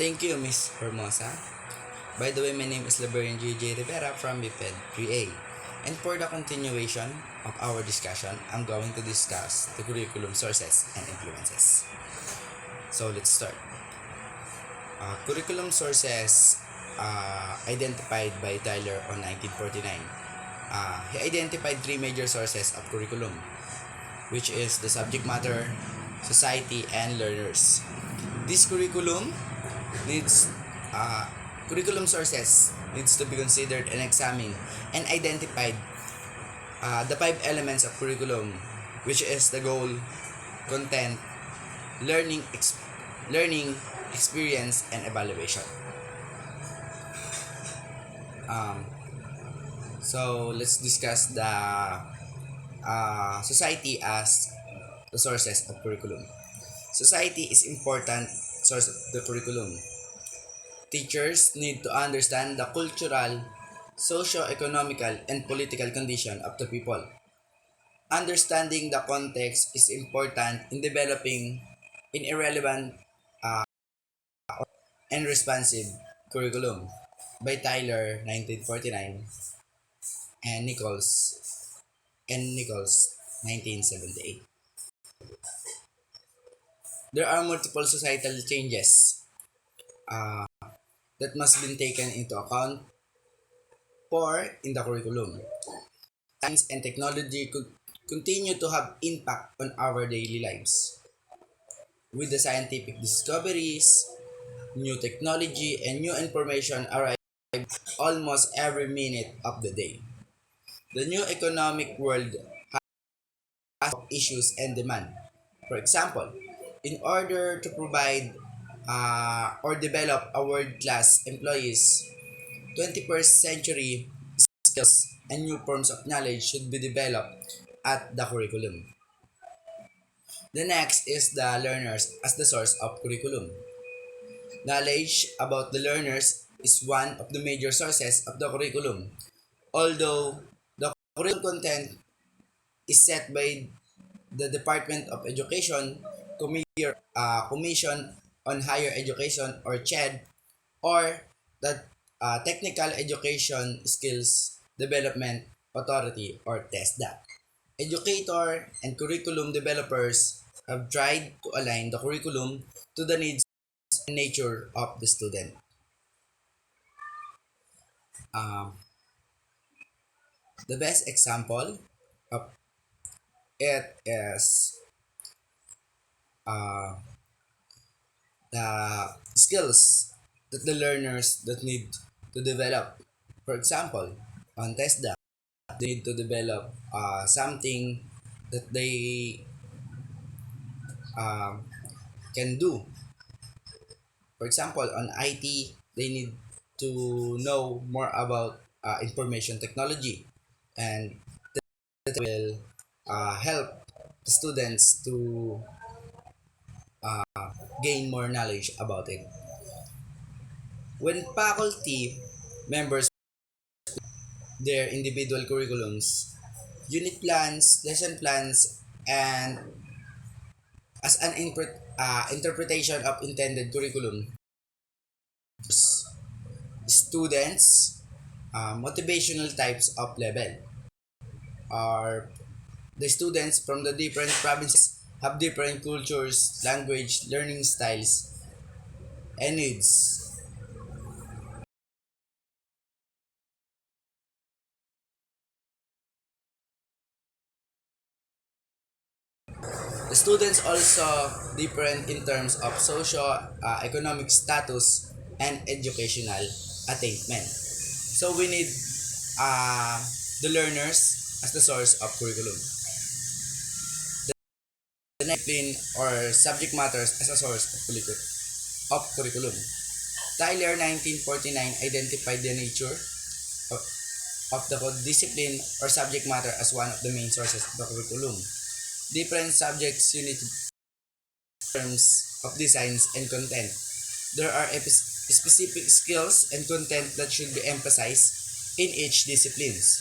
Thank you, Miss Hermosa. By the way, my name is Laberian J.J. Rivera from BPED 3A. And for the continuation of our discussion, I'm going to discuss the curriculum sources and influences. So let's start. Curriculum sources identified by Tyler on 1949. He identified three major sources of curriculum, which is the subject matter, society, and learners. This needs uh, curriculum sources needs to be considered and examined and identified the five elements of curriculum, which is the goal, content, learning, learning, experience, and evaluation. Um, so let's discuss the society as the sources of curriculum. Society is important source of the curriculum. Teachers need to understand the cultural, socio-economical, and political condition of the people. Understanding the context is important in developing an irrelevant and responsive curriculum by Tyler 1949 and Nichols 1978. There are multiple societal changes uh, that must be taken into account for in the curriculum. Science and technology could continue to have impact on our daily lives. With the scientific discoveries, new technology, and new information arrive almost every minute of the day. The new economic world has issues and demand. For example, in order to provide or develop a world-class employees, 21st century skills and new forms of knowledge should be developed at the curriculum. The next is the learners as the source of curriculum. Knowledge about the learners is one of the major sources of the curriculum. Although the curriculum content is set by the Department of Education, Commission on Higher Education or CHED, or the Technical Education Skills Development Authority or TESDA. Educator and curriculum developers have tried to align the curriculum to the needs and nature of the student. Um, the best example of it is uh, the skills that the learners that need to develop. For example, on TESDA, they need to develop something that they um, can do. For example, on IT, they need to know more about information technology, and that will help the students to gain more knowledge about it. When faculty members their individual curriculums, unit plans, lesson plans, and as an interpretation of intended curriculum, students, motivational types of level are the students from the different provinces have different cultures, language, learning styles, and needs. The students also different in terms of social, economic status, and educational attainment. So we need uh, the learners as the source of curriculum. The discipline or subject matters as a source of curriculum. Tyler 1949 identified the nature of, of the discipline or subject matter as one of the main sources of the curriculum. Different subjects unit terms of designs and content. There are specific skills and content that should be emphasized in each disciplines.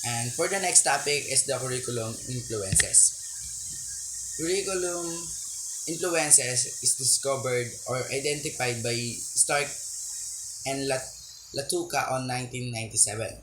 And for the next topic is the curriculum influences. Curriculum influences is discovered or identified by Stark and Latuca on 1997.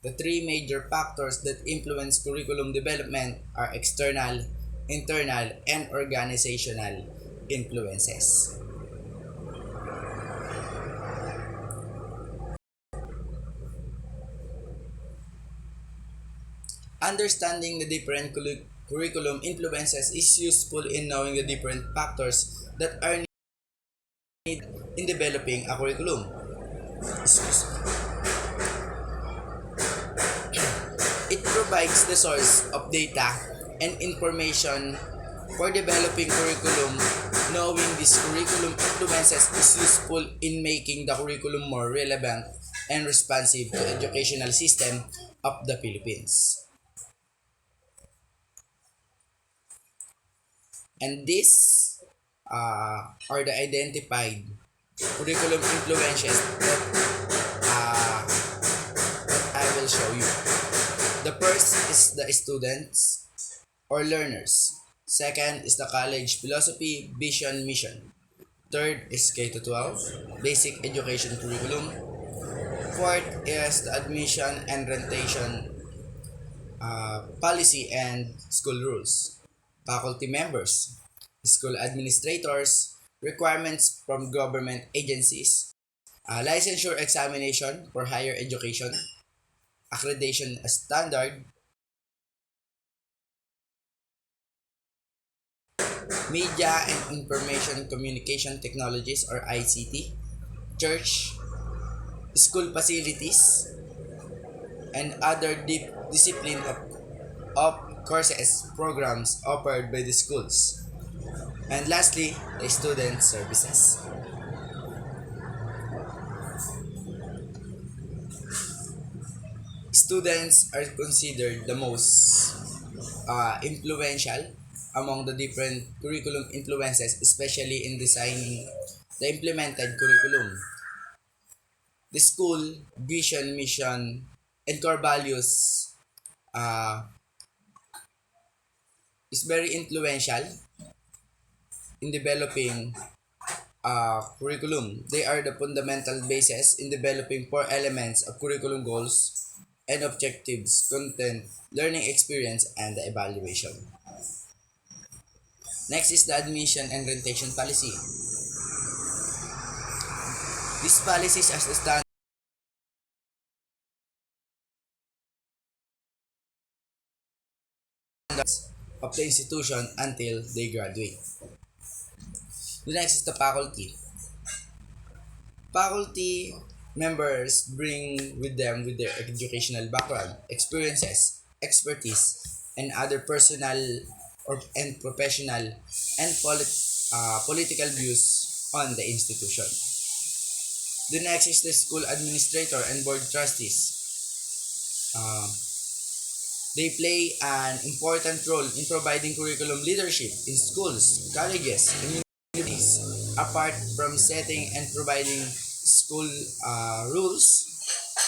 The three major factors that influence curriculum development are external, internal, and organizational influences. Understanding the different curriculum influences is useful in knowing the different factors that are needed in developing a curriculum. Excuse It provides the source of data and information for developing curriculum. Knowing these curriculum influences is useful in making the curriculum more relevant and responsive to educational system of the Philippines. And these are the identified curriculum influences that I will show you. The first is the students or learners. Second is the college philosophy, vision, mission. Third is K to 12, basic education curriculum. Fourth is the admission and rentation policy and school rules. Faculty members, school administrators, requirements from government agencies, licensure examination for higher education, accreditation standard, media and information communication technologies or ICT, church, school facilities, and other deep discipline of courses programs offered by the schools. And lastly, the student services. Students are considered the most influential among the different curriculum influences, especially in designing the implemented curriculum. The school, vision, mission, and core values uh, is very influential in developing curriculum. They are the fundamental basis in developing four elements of curriculum goals and objectives, content, learning experience, and the evaluation. Next is the admission and retention policy. These policies are the standards of the institution until they graduate. The next is the faculty. Faculty members bring with them with their educational background, experiences, expertise, and other personal and professional and political views on the institution. The next is the school administrator and board trustees. Uh, they play an important role in providing curriculum leadership in schools, colleges, and universities. Apart from setting and providing school rules,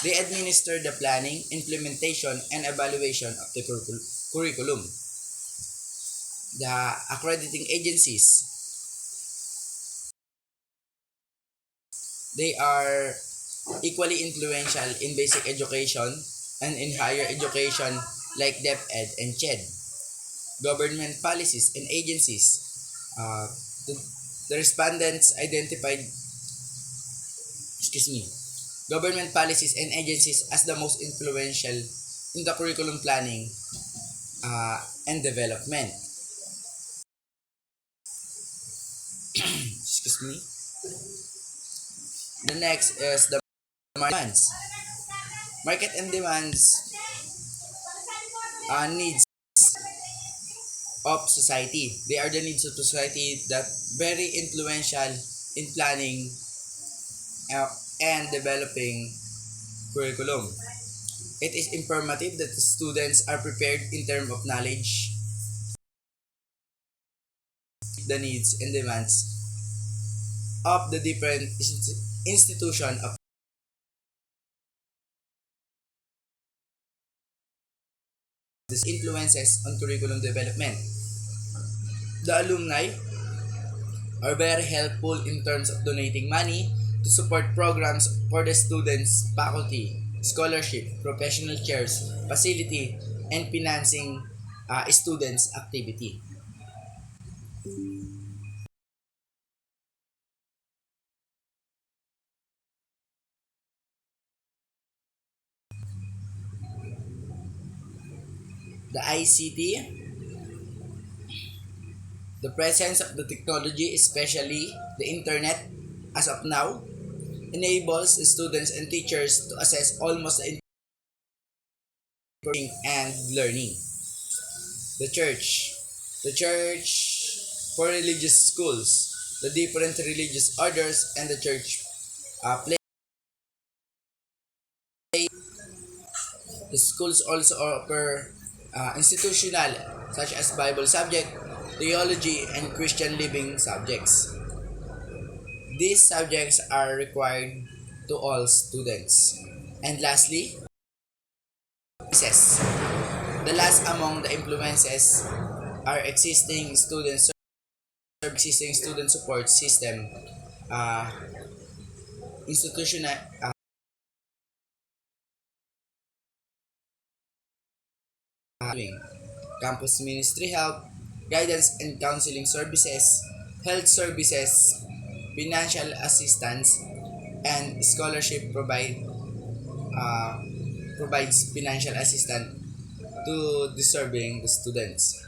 they administer the planning, implementation, and evaluation of the curriculum. The accrediting agencies, they are equally influential in basic education and in higher education like DepEd and CHED. Government policies and agencies. Uh, the, the respondents identified, excuse me, government policies and agencies as the most influential in the curriculum planning and development. Excuse me. The next is the demands. Market and demands needs of society. They are the needs of society that very influential in planning uh, and developing curriculum. It is imperative that the students are prepared in terms of knowledge, the needs and demands of the different institution of these influences on curriculum development. The alumni are very helpful in terms of donating money to support programs for the students, faculty, scholarship, professional chairs, facility, and financing students' activity. The ICT, the presence of the technology, especially the internet, as of now, enables students and teachers to access almost the information and learning. The church, the church for religious schools, the different religious orders and the church play. The schools also offer institutional such as Bible subject, theology, and Christian living subjects. These subjects are required to all students. And lastly, services. The last among the influences are existing student support system, uh, institutional campus ministry help, guidance and counseling services, health services, financial assistance, and scholarship uh, provides financial assistance to deserving the students.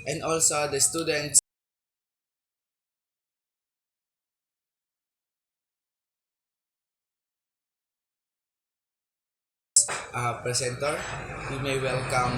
And also the students presenter, we may welcome